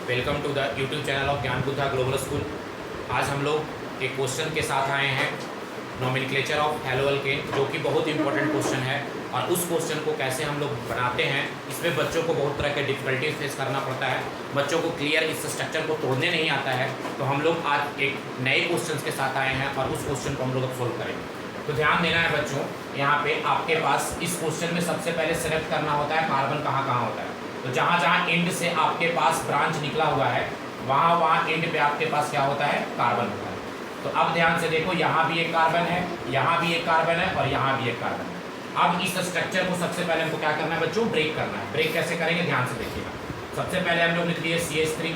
Welcome to the YouTube channel of Gyan Buddha global school. आज हम लोग एक क्वेश्चन के साथ आए हैं, नोमेनक्लेचर ऑफ हैलो अल्केन, जो कि बहुत इंपॉर्टेंट क्वेश्चन है। और उस क्वेश्चन को कैसे हम लोग बनाते हैं, इसमें बच्चों को बहुत तरह के डिफिकल्टीज फेस करना पड़ता है। बच्चों को क्लियर इस स्ट्रक्चर को तोड़ने नहीं आता है। तो हम लोग आज एक नए क्वेश्चन के साथ आए हैं और उस क्वेश्चन को हम लोग अब सोल्व करेंगे। तो ध्यान देना है बच्चों, यहाँ पे आपके पास इस क्वेश्चन में सबसे पहले सेलेक्ट करना होता है कार्बन कहाँ कहाँ होता है। तो जहाँ जहाँ एंड से आपके पास ब्रांच निकला हुआ है वहाँ एंड पे आपके पास क्या होता है, कार्बन होता है। तो अब ध्यान से देखो, यहाँ भी एक कार्बन है, यहाँ भी एक कार्बन है और यहाँ भी एक कार्बन है। अब इस स्ट्रक्चर को सबसे पहले हमको क्या करना है बच्चों, ब्रेक करना है। ब्रेक कैसे करेंगे, ध्यान से देखिएगा। सबसे पहले हम लोग लिख लिए CH3,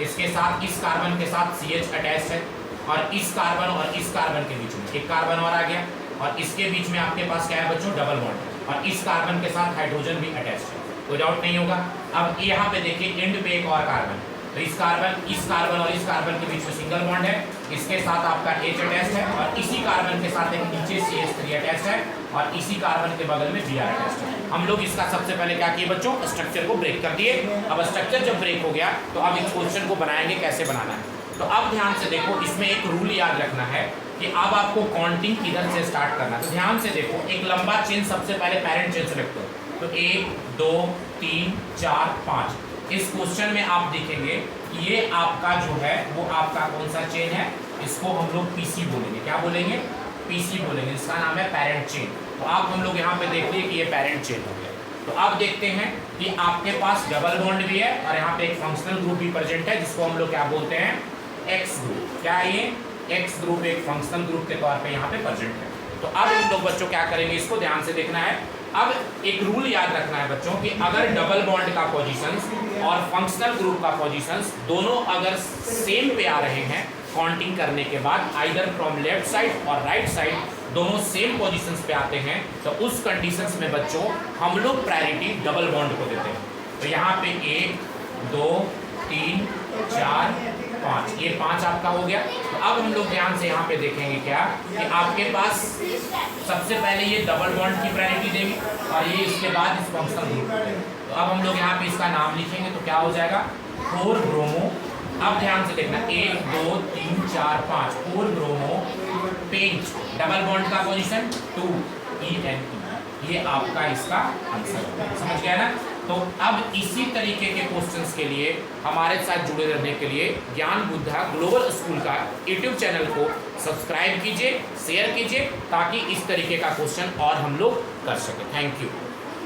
इसके साथ इस कार्बन के साथ CH अटैच है और इस कार्बन और इस कार्बन के बीच में एक कार्बन और आ गया और इसके बीच में आपके पास क्या है बच्चों, डबल बॉन्ड है और इस कार्बन के साथ हाइड्रोजन भी अटैच है, कोई डाउट नहीं होगा। अब यहाँ पे देखिए एंड पे एक और कार्बन, तो इस कार्बन और इस कार्बन के बीच में सिंगल बॉन्ड है, इसके साथ आपका H अटैच है और इसी कार्बन के साथ एक नीचे CH3 अटैच है और इसी कार्बन के बगल में Br अटैच है। हम लोग इसका सबसे पहले क्या किए बच्चों, स्ट्रक्चर को ब्रेक कर दिए। अब स्ट्रक्चर जब ब्रेक हो गया तो अब इस क्वेश्चन को बनाएंगे, कैसे बनाना है। तो अब ध्यान से देखो, इसमें एक रूल याद रखना है कि अब आपको काउंटिंग किधर से स्टार्ट करना है। तो ध्यान से देखो, एक लंबा चेन सबसे पहले पेरेंट चेन सेलेक्ट करो। तो 1 2 3 4 5। इस क्वेश्चन में आप देखेंगे कि ये आपका जो है वो आपका कौन सा चेन है, इसको हम लोग PC बोलेंगे। क्या बोलेंगे, PC बोलेंगे। इसका नाम है पेरेंट चेन। तो आप हम लोग यहाँ पे देख लिए कि ये पेरेंट चेन हो गया। तो अब देखते हैं कि आपके पास डबल बॉन्ड भी है और यहाँ पे एक फंक्शनल ग्रुप भी प्रेजेंट है, जिसको हम लोग क्या बोलते हैं, X ग्रुप। क्या है ये, X ग्रुप एक फंक्शनल ग्रुप के तौर पे यहाँ पे प्रेजेंट है। तो अब हम लोग बच्चों क्या करेंगे, इसको ध्यान से देखना है। अब एक रूल याद रखना है बच्चों कि अगर डबल बॉन्ड का पोजीशंस और फंक्शनल ग्रुप का पोजीशंस दोनों अगर सेम पे आ रहे हैं काउंटिंग करने के बाद, आइदर फ्रॉम लेफ्ट साइड और राइट साइड दोनों सेम पोजीशंस पे आते हैं, तो उस कंडीशंस में बच्चों हम लोग प्रायोरिटी डबल बॉन्ड को देते हैं। तो यहाँ पे 1 2 3 4 5, ये 5 आपका हो गया। तो अब हम लोग ध्यान से यहाँ पे देखेंगे क्या कि आपके पास सबसे पहले ये डबल बॉन्ड की प्रायोरिटी देंगे और ये इसके बाद इस फंक्शनल ग्रुप को देंगे। तो अब हम लोग यहाँ पे इसका नाम लिखेंगे, तो क्या हो जाएगा, 4 ब्रोमो। अब ध्यान से देखना, 1 2 3 4 5, 4 ब्रोमो पेंच। डबल बॉन्ड का पोजीशन 2 ENE। ये आपका इसका आंसर है, समझ गया ना। तो अब इसी तरीके के क्वेश्चंस के लिए हमारे साथ जुड़े रहने के लिए ज्ञान बुद्धा ग्लोबल स्कूल का यूट्यूब चैनल को सब्सक्राइब कीजिए, शेयर कीजिए, ताकि इस तरीके का क्वेश्चन और हम लोग कर सकें। Thank you.